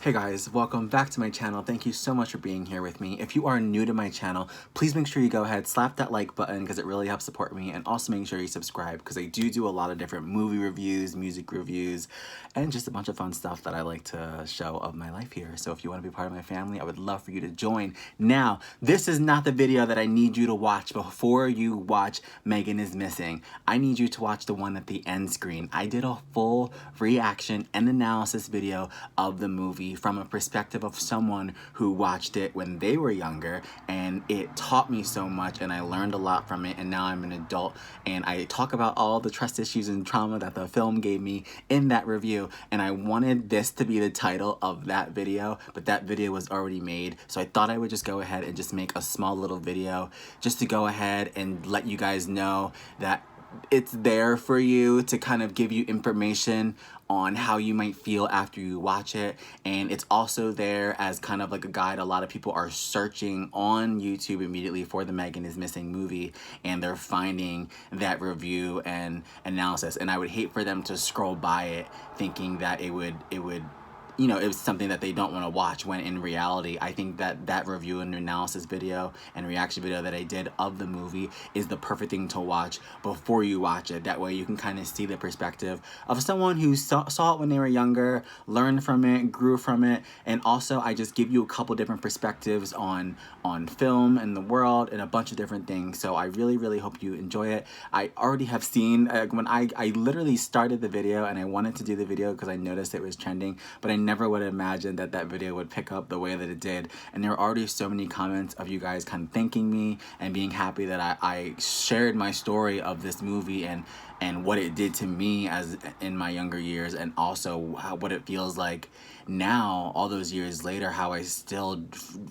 Hey guys, welcome back to my channel. Thank you so much for being here with me. If you are new to my channel, please make sure you go ahead, slap that like button because it really helps support me, and also make sure you subscribe because I do a lot of different movie reviews, music reviews, and just a bunch of fun stuff that I like to show of my life here. So if you want to be part of my family, I would love for you to join. Now, this is not the video that I need you to watch before you watch Megan is Missing. I need you to watch the one at the end screen. I did a full reaction and analysis video of the movie from a perspective of someone who watched it when they were younger, and it taught me so much and I learned a lot from it, and now I'm an adult and I talk about all the trust issues and trauma that the film gave me in that review. And I wanted this to be the title of that video, but that video was already made, so I thought I would just go ahead and just make a small little video just to go ahead and let you guys know that it's there for you to kind of give you information on how you might feel after you watch it. And it's also there as kind of like a guide. A lot of people are searching on YouTube immediately for the Megan is Missing movie, and they're finding that review and analysis, and I would hate for them to scroll by it thinking that it would you know, it was something that they don't want to watch, when in reality, I think that that review and analysis video and reaction video that I did of the movie is the perfect thing to watch before you watch it. That way you can kind of see the perspective of someone who saw it when they were younger, learned from it, grew from it, and also I just give you a couple different perspectives on film and the world and a bunch of different things. So I really hope you enjoy it. I already have seen, when I literally started the video and I wanted to do the video because I noticed it was trending, but I never would have imagined that that video would pick up the way that it did. And there were already so many comments of you guys kind of thanking me and being happy that I shared my story of this movie and what it did to me as in my younger years, and also what it feels like now, all those years later, how I still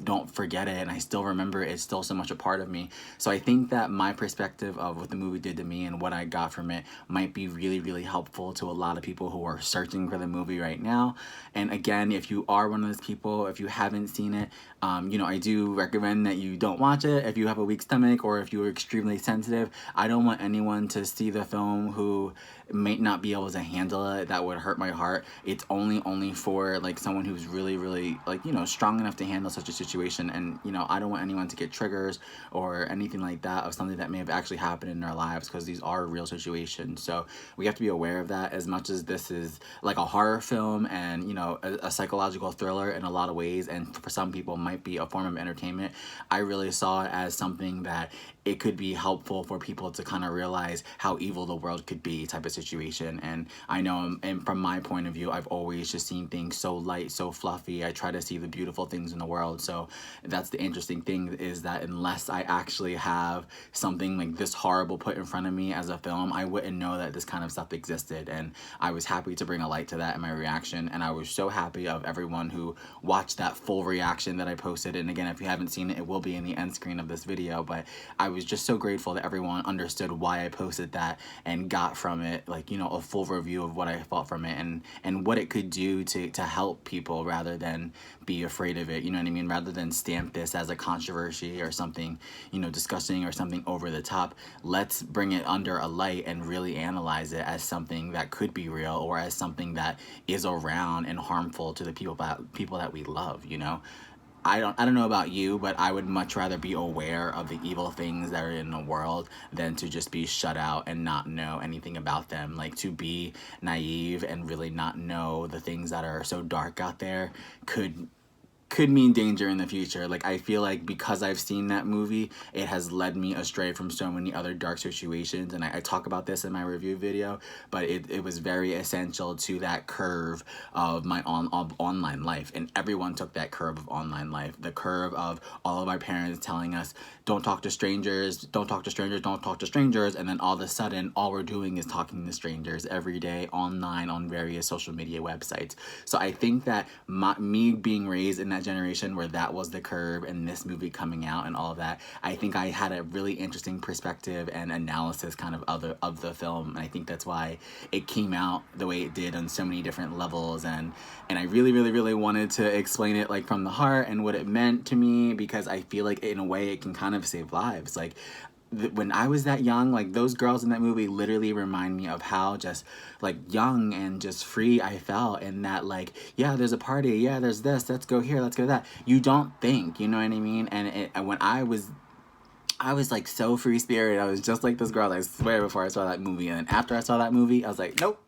don't forget it and I still remember it. It's still so much a part of me. So I think that my perspective of what the movie did to me and what I got from it might be really helpful to a lot of people who are searching for the movie right now. And again, if you are one of those people, if you haven't seen it, you know, I do recommend that you don't watch it if you have a weak stomach or if you're extremely sensitive. I don't want anyone to see the film who may not be able to handle it. That would hurt my heart. It's only for like someone who's really like, you know, strong enough to handle such a situation. And you know, I don't want anyone to get triggers or anything like that of something that may have actually happened in their lives, because these are real situations. So we have to be aware of that. As much as this is like a horror film and, you know, a psychological thriller in a lot of ways, and for some people might be a form of entertainment, I really saw it as something that it could be helpful for people to kind of realize how evil the world could be, type of situation. And I know, and from my point of view, I've always just seen things so light, so fluffy. I try to see the beautiful things in the world. So that's the interesting thing, is that unless I actually have something like this horrible put in front of me as a film, I wouldn't know that this kind of stuff existed. And I was happy to bring a light to that in my reaction, and I was so happy of everyone who watched that full reaction that I posted. And again, if you haven't seen it, it will be in the end screen of this video. But I was just so grateful that everyone understood why I posted that and got from it, like, you know, a full review of what I felt from it and what it could do to help people rather than be afraid of it, you know what I mean? Rather than stamp this as a controversy or something, you know, disgusting or something over the top, let's bring it under a light and really analyze it as something that could be real, or as something that is around and harmful to the people that we love, you know? I don't know about you, but I would much rather be aware of the evil things that are in the world than to just be shut out and not know anything about them. Like, to be naive and really not know the things that are so dark out there could mean danger in the future. Like, I feel like because I've seen that movie, it has led me astray from so many other dark situations, and I talk about this in my review video, but it was very essential to that curve of my online life. And everyone took that curve of online life, the curve of all of our parents telling us, don't talk to strangers, don't talk to strangers, don't talk to strangers, and then all of a sudden, all we're doing is talking to strangers every day online on various social media websites. So I think that me being raised in that generation where that was the curve, and this movie coming out and all of that, I think I had a really interesting perspective and analysis kind of the film. And I think that's why it came out the way it did on so many different levels, and I really wanted to explain it like from the heart and what it meant to me, because I feel like in a way it can kind of save lives. Like, when I was that young, like those girls in that movie literally remind me of how just like young and just free I felt, and that like, yeah, there's a party, yeah, there's this, let's go here, let's go that. You don't think, you know what I mean? And when I was like so free spirited. I was just like this girl, I swear, before I saw that movie. And after I saw that movie, I was like, nope,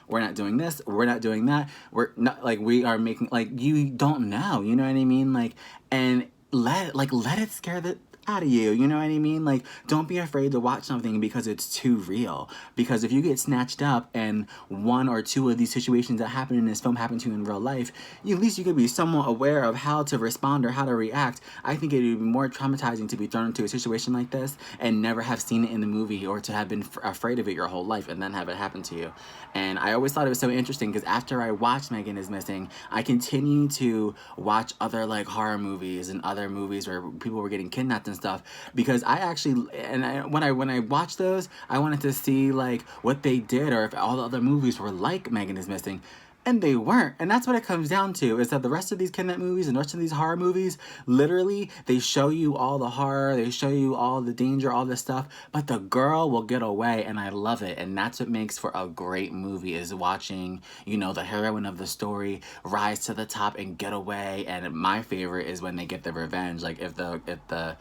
we're not doing this, we're not doing that. We're not, like, we are making, like, you don't know, you know what I mean? Like, and let it scare the out of you, you know what I mean? Like, don't be afraid to watch something because it's too real. Because if you get snatched up and one or two of these situations that happen in this film happen to you in real life, at least you could be somewhat aware of how to respond or how to react. I think it would be more traumatizing to be thrown into a situation like this and never have seen it in the movie, or to have been afraid of it your whole life and then have it happen to you. And I always thought it was so interesting because after I watched Megan is Missing, I continued to watch other like horror movies and other movies where people were getting kidnapped and stuff, because I actually, when I watched those, I wanted to see like what they did, or if all the other movies were like Megan is Missing. And they weren't. And that's what it comes down to, is that the rest of these kidnap movies and the rest of these horror movies, literally, they show you all the horror, they show you all the danger, all this stuff, but the girl will get away, and I love it. And that's what makes for a great movie, is watching, you know, the heroine of the story rise to the top and get away. And my favorite is when they get the revenge. Like, if the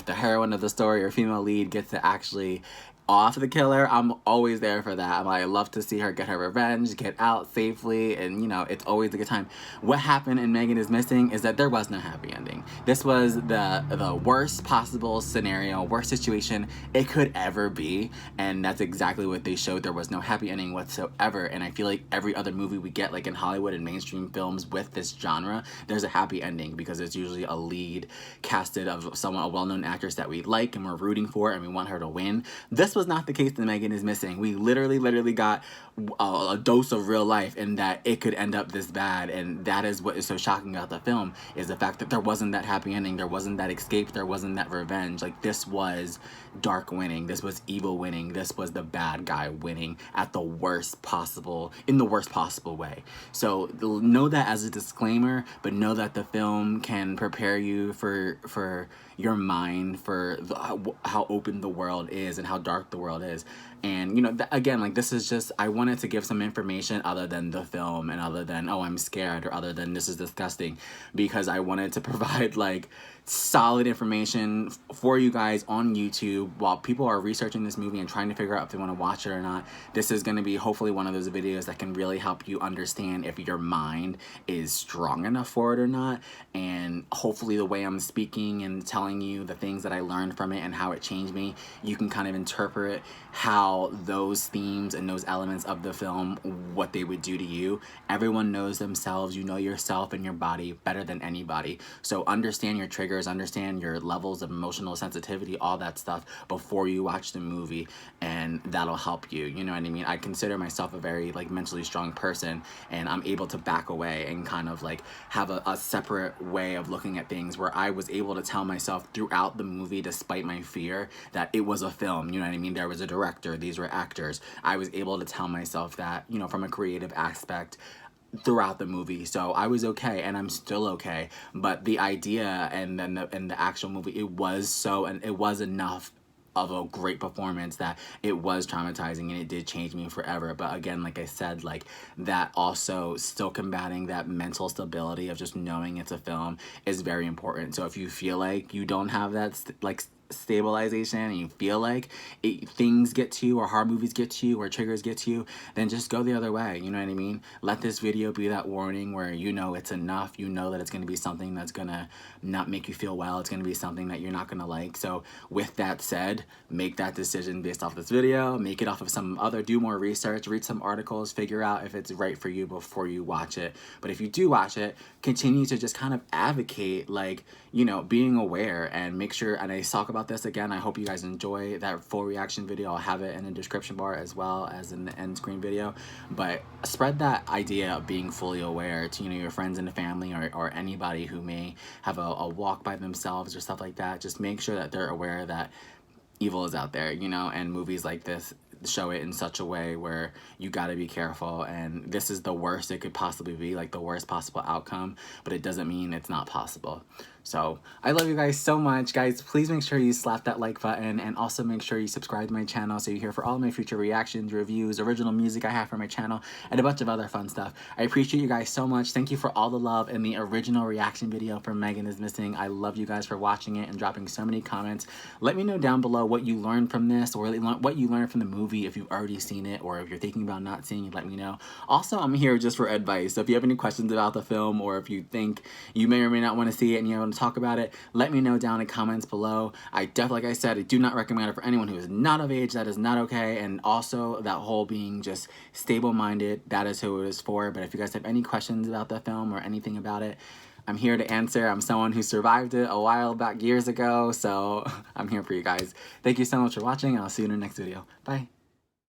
heroine of the story or female lead gets to actually off the killer, I'm always there for that. I love to see her get her revenge, get out safely, and you know, it's always a good time. What happened in Megan is Missing is that there was no happy ending. This was the worst possible scenario, worst situation it could ever be, and that's exactly what they showed. There was no happy ending whatsoever, and I feel like every other movie we get, like in Hollywood and mainstream films with this genre, there's a happy ending, because it's usually a lead casted of a well-known actress that we like and we're rooting for and we want her to win. This was not the case in Megan is Missing. We literally got a dose of real life, in that it could end up this bad. And that is what is so shocking about the film, is the fact that there wasn't that happy ending, there wasn't that escape, there wasn't that revenge. Like, this was dark winning, this was evil winning, this was the bad guy winning in the worst possible way. So know that as a disclaimer, but know that the film can prepare you for your mind, for how open the world is and how dark the world is. And you know, again, like, this is just, I wanted to give some information other than the film, and other than, oh, I'm scared, or other than this is disgusting, because I wanted to provide like solid information for you guys on YouTube while people are researching this movie and trying to figure out if they want to watch it or not. This is going to be hopefully one of those videos that can really help you understand if your mind is strong enough for it or not. And hopefully the way I'm speaking and telling you the things that I learned from it and how it changed me, you can kind of interpret how those themes and those elements of the film, what they would do to you. Everyone knows themselves. You know yourself and your body better than anybody. So understand your triggers, understand your levels of emotional sensitivity, all that stuff before you watch the movie, and that'll help you. You know what I mean? I consider myself a very like mentally strong person, and I'm able to back away and kind of like have a separate way of looking at things, where I was able to tell myself throughout the movie, despite my fear, that it was a film. You know what I mean? There was a director, these were actors. I was able to tell myself that, you know, from a creative aspect throughout the movie. So I was okay, and I'm still okay. But the idea and then the actual movie, it was enough of a great performance that it was traumatizing, and it did change me forever. But again, like I said, like, that also still combating that mental stability of just knowing it's a film is very important. So if you feel like you don't have that stabilization, and you feel like things get to you, or horror movies get to you, or triggers get to you, then just go the other way. You know what I mean? Let this video be that warning where you know it's enough. You know that it's going to be something that's going to not make you feel well. It's going to be something that you're not going to like. So with that said, make that decision based off this video. Make it off of some other, do more research, read some articles, figure out if it's right for you before you watch it. But if you do watch it, continue to just kind of advocate, like, you know, being aware, and make sure, and I talk about this again, I hope you guys enjoy that full reaction video. I'll have it in the description bar as well as in the end screen video. But spread that idea of being fully aware to, you know, your friends and the family, or anybody who may have a walk by themselves or stuff like that. Just make sure that they're aware that evil is out there, you know, and movies like this show it in such a way where you got to be careful, and this is the worst it could possibly be, like the worst possible outcome, but it doesn't mean it's not possible. So I love you guys so much. Guys, please make sure you slap that like button, and also make sure you subscribe to my channel so you're here for all of my future reactions, reviews, original music I have for my channel, and a bunch of other fun stuff. I appreciate you guys so much. Thank you for all the love in the original reaction video for Megan is Missing. I love you guys for watching it and dropping so many comments. Let me know down below what you learned from this, or what you learned from the movie if you've already seen it, or if you're thinking about not seeing it, let me know. Also, I'm here just for advice. So if you have any questions about the film, or if you think you may or may not want to see it and you want to talk about it, let me know down in comments below. I definitely, like I said, I do not recommend it for anyone who is not of age. That is not okay. And also that whole being just stable-minded, that is who it is for. But if you guys have any questions about the film or anything about it, I'm here to answer. I'm someone who survived it a while back, years ago, so I'm here for you guys. Thank you so much for watching, and I'll see you in the next video. Bye.